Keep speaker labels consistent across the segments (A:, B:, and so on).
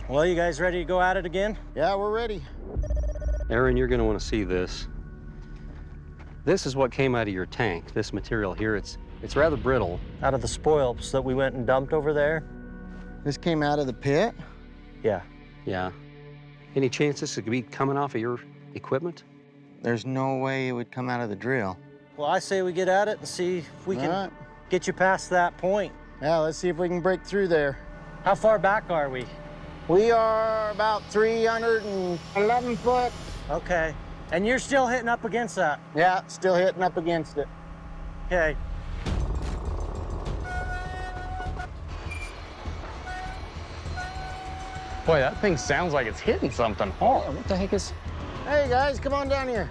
A: Well, you guys ready to go at it again?
B: Yeah, we're ready.
C: Aaron, you're going to want to see this. This is what came out of your tank, this material here. It's rather brittle.
A: Out of the spoils that we went and dumped over there?
B: This came out of the pit?
A: Yeah.
C: Yeah. Any chance this could be coming off of your equipment?
B: There's no way it would come out of the drill.
A: Well, I say we get at it and see if we can get you past that point.
B: Yeah, let's see if we can break through there.
A: How far back are we?
B: We are about 311 foot.
A: Okay. And you're still hitting up against that?
B: Yeah, still hitting up against it.
A: Okay.
D: Boy, that thing sounds like it's hitting something hard.
C: What the heck is...
B: Hey, guys, come on down here.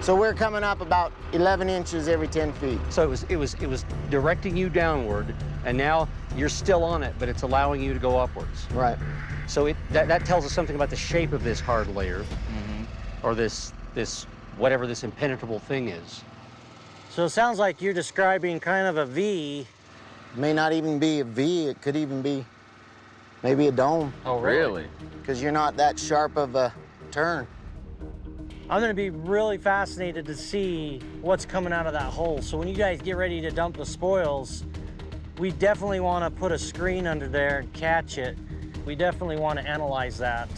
B: So we're coming up about 11 inches every 10 feet.
C: So it was directing you downward, and now you're still on it, but it's allowing you to go upwards.
B: Right.
C: So that tells us something about the shape of this hard layer, or this whatever this impenetrable thing is.
A: So it sounds like you're describing kind of a V.
B: It may not even be a V. It could even be maybe a dome.
D: Oh, really?
B: Because you're not that sharp of a turn.
A: I'm gonna be really fascinated to see what's coming out of that hole. So when you guys get ready to dump the spoils, we definitely wanna put a screen under there and catch it. We definitely wanna analyze that.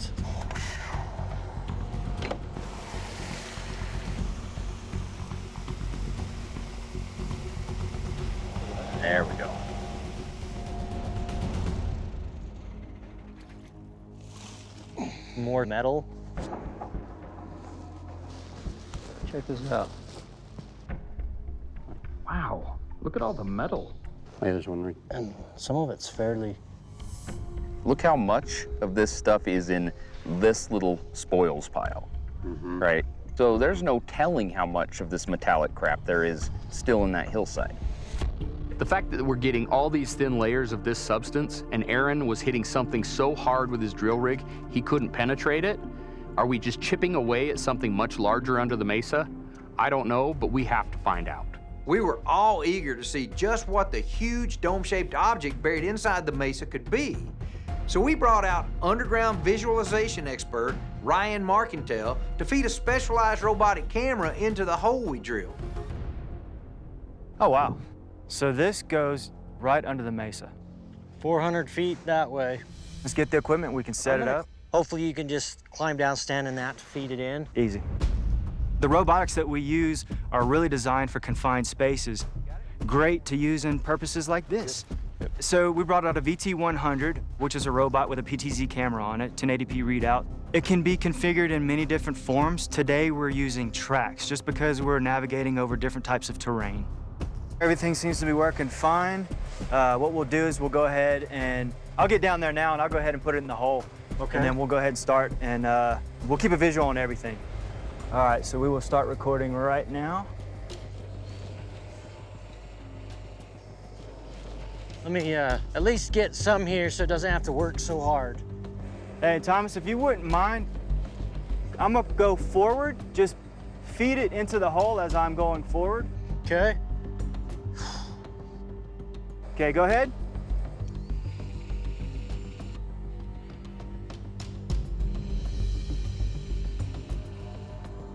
D: There we go.
A: More metal.
C: Check this out.
D: Wow, look at all the metal.
C: Hey, there's one right.
A: And some of it's fairly...
E: Look how much of this stuff is in this little spoils pile, right? So there's no telling how much of this metallic crap there is still in that hillside.
D: The fact that we're getting all these thin layers of this substance, and Aaron was hitting something so hard with his drill rig he couldn't penetrate it. Are we just chipping away at something much larger under the mesa? I don't know, but we have to find out.
F: We were all eager to see just what the huge dome-shaped object buried inside the mesa could be. So we brought out underground visualization expert Ryan Markintel to feed a specialized robotic camera into the hole we drilled.
G: Oh, wow. So this goes right under the mesa.
A: 400 feet that way.
G: Let's get the equipment, we can set it up.
A: Hopefully you can just climb down, stand in that to feed it in.
G: Easy. The robotics that we use are really designed for confined spaces. Great to use in purposes like this. So we brought out a VT100, which is a robot with a PTZ camera on it, 1080p readout. It can be configured in many different forms. Today we're using tracks, just because we're navigating over different types of terrain. Everything seems to be working fine. What we'll do is we'll go ahead and, I'll get down there now and I'll go ahead and put it in the hole.
A: Okay.
G: And then we'll go ahead and start, and we'll keep a visual on everything. All right, so we will start recording right now.
A: Let me at least get some here so it doesn't have to work so hard.
G: Hey, Thomas, if you wouldn't mind, I'm gonna go forward. Just feed it into the hole as I'm going forward.
A: Okay.
G: Okay, go ahead.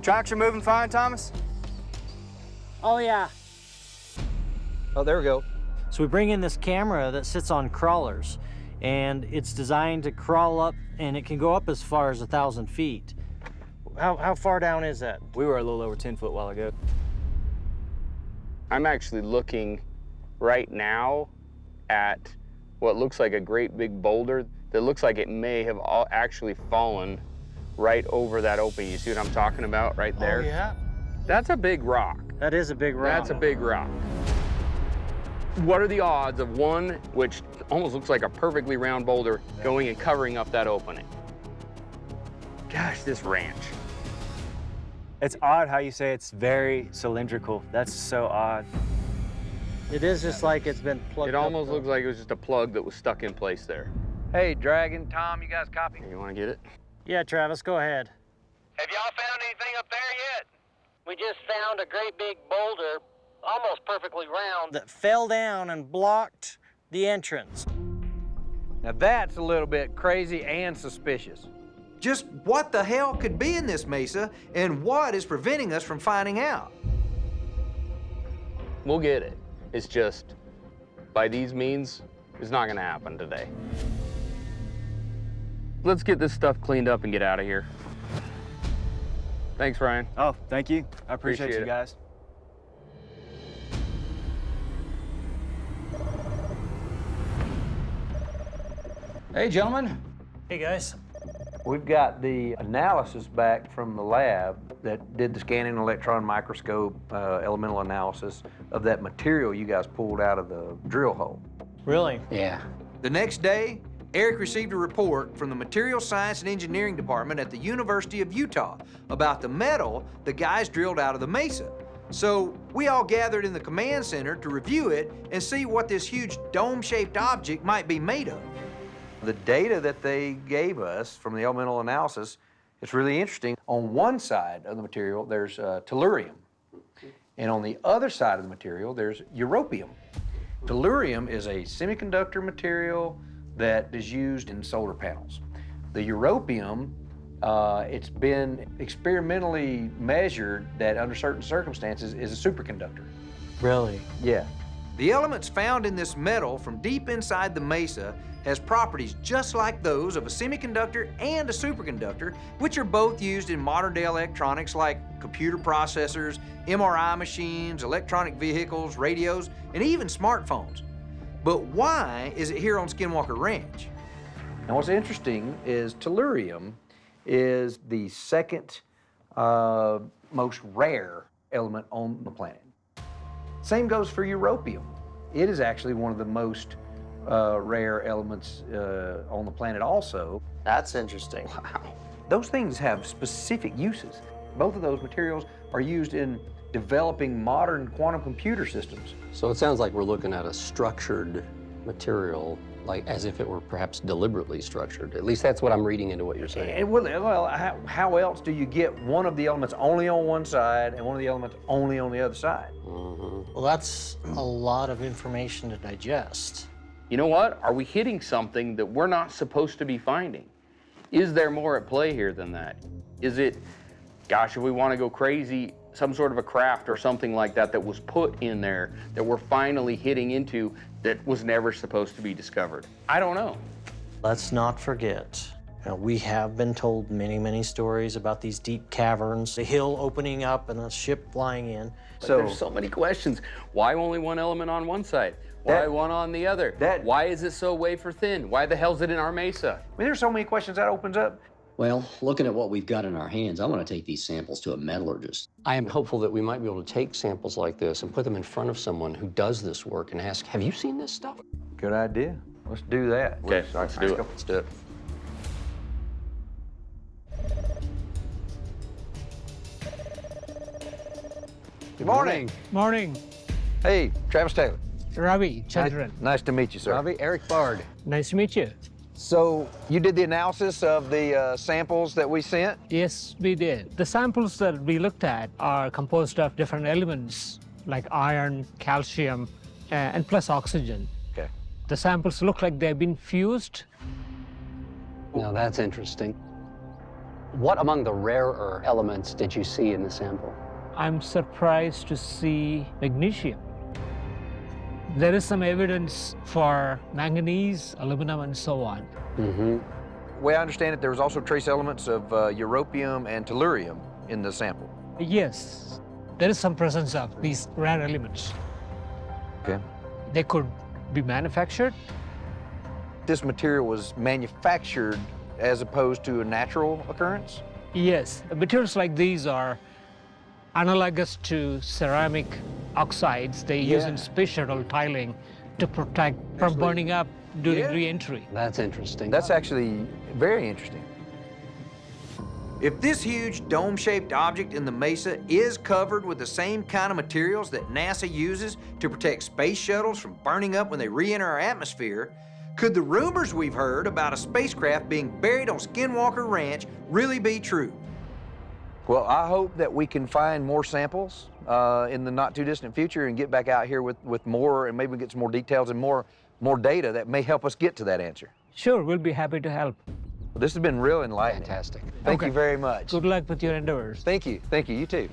G: Tracks are moving fine, Thomas?
A: Oh, yeah.
C: Oh, there we go.
A: So we bring in this camera that sits on crawlers, and it's designed to crawl up, and it can go up as far as 1,000 feet. How far down is that?
G: We were a little over 10 foot a while ago.
E: I'm actually looking right now at what looks like a great big boulder that looks like it may have actually fallen right over that opening. You see what I'm talking about right there?
A: Oh, yeah.
E: That's a big rock.
A: That is a big rock.
E: That's a big rock. What are the odds of one, which almost looks like a perfectly round boulder, going and covering up that opening? Gosh, this ranch.
G: It's odd how you say it's very cylindrical. That's so odd.
A: It is just like it's been plugged
E: It
A: up,
E: almost
A: though.
E: looks like it was just a plug that was stuck in place there.
F: Hey, Dragon, Tom, you guys copy?
E: You want to get it?
A: Yeah, Travis, go ahead.
F: Have y'all found anything up there yet?
A: We just found a great big boulder, almost perfectly round, that fell down and blocked the entrance.
H: Now that's a little bit crazy and suspicious.
F: Just what the hell could be in this mesa, and what is preventing us from finding out?
E: We'll get it. It's just, by these means, it's not gonna happen today. Let's get this stuff cleaned up and get out of here. Thanks, Ryan.
G: Oh, thank you. I appreciate
E: Appreciate
G: you
E: it.
G: guys.
H: Hey, gentlemen.
A: Hey guys.
H: We've got the analysis back from the lab that did the scanning electron microscope elemental analysis of that material you guys pulled out of the drill hole.
A: Really?
C: Yeah.
F: The next day, Eric received a report from the Materials Science and Engineering Department at the University of Utah about the metal the guys drilled out of the mesa. So we all gathered in the command center to review it and see what this huge dome-shaped object might be made of. The data that they gave us from the elemental analysis, it's really interesting. On one side of the material, there's tellurium. And on the other side of the material, there's europium. Tellurium is a semiconductor material that is used in solar panels. The europium, it's been experimentally measured that under certain circumstances is a superconductor.
A: Really?
F: Yeah. The elements found in this metal from deep inside the mesa has properties just like those of a semiconductor and a superconductor, which are both used in modern-day electronics like computer processors, MRI machines, electronic vehicles, radios, and even smartphones. But why is it here on Skinwalker Ranch? Now, what's interesting is tellurium is the second most rare element on the planet. Same goes for europium. It is actually one of the most rare elements on the planet also.
B: That's interesting.
F: Wow. Those things have specific uses. Both of those materials are used in developing modern quantum computer systems.
C: So it sounds like we're looking at a structured material, like as if it were perhaps deliberately structured. At least that's what I'm reading into what you're saying.
F: And well, how else do you get one of the elements only on one side and one of the elements only on the other side?
C: Mm-hmm.
A: Well, that's a lot of information to digest.
E: You know what? Are we hitting something that we're not supposed to be finding? Is there more at play here than that? Is it, gosh, if we want to go crazy, some sort of a craft or something like that that was put in there that we're finally hitting into that was never supposed to be discovered? I don't know.
A: Let's not forget, we have been told many, many stories about these deep caverns, the hill opening up and a ship flying in.
E: But there's so many questions. Why only one element on one side? Why one on the other? Why is it so wafer thin? Why the hell's it in our mesa?
F: I mean, there's so many questions that opens up.
I: Well, looking at what we've got in our hands, I want to take these samples to a metallurgist.
C: I am hopeful that we might be able to take samples like this and put them in front of someone who does this work and ask, have you seen this stuff?
F: Good idea. Let's do that.
E: Okay, let's do it.
C: Let's do it.
F: Good morning.
J: Morning.
F: Hey, Travis Taylor.
J: Ravi Chandran.
F: Nice to meet you, sir.
C: Ravi, Eric Bard.
J: Nice to meet you.
F: So you did the analysis of the samples that we sent?
J: Yes, we did. The samples that we looked at are composed of different elements like iron, calcium, and plus oxygen.
F: Okay.
J: The samples look like they've been fused.
C: Now that's interesting. What among the rarer elements did you see in the sample?
J: I'm surprised to see magnesium. There is some evidence for manganese, aluminum, and so on.
C: Mm-hmm.
F: The way I understand it, there was also trace elements of europium and tellurium in the sample.
J: Yes, there is some presence of these rare elements.
F: Okay.
J: They could be manufactured.
F: This material was manufactured as opposed to a natural occurrence?
J: Yes, materials like these are analogous to ceramic oxides they use in space shuttle tiling to protect from burning up during re-entry.
C: That's interesting.
F: That's actually very interesting. If this huge dome-shaped object in the mesa is covered with the same kind of materials that NASA uses to protect space shuttles from burning up when they re-enter our atmosphere, could the rumors we've heard about a spacecraft being buried on Skinwalker Ranch really be true? Well, I hope that we can find more samples in the not-too-distant future and get back out here with more, and maybe get some more details and more data that may help us get to that answer.
J: Sure, we'll be happy to help.
H: Well, this has been real enlightening.
C: Fantastic.
H: Thank
J: Okay.
H: you very much.
J: Good luck with your endeavors.
H: Thank you. Thank you. You too.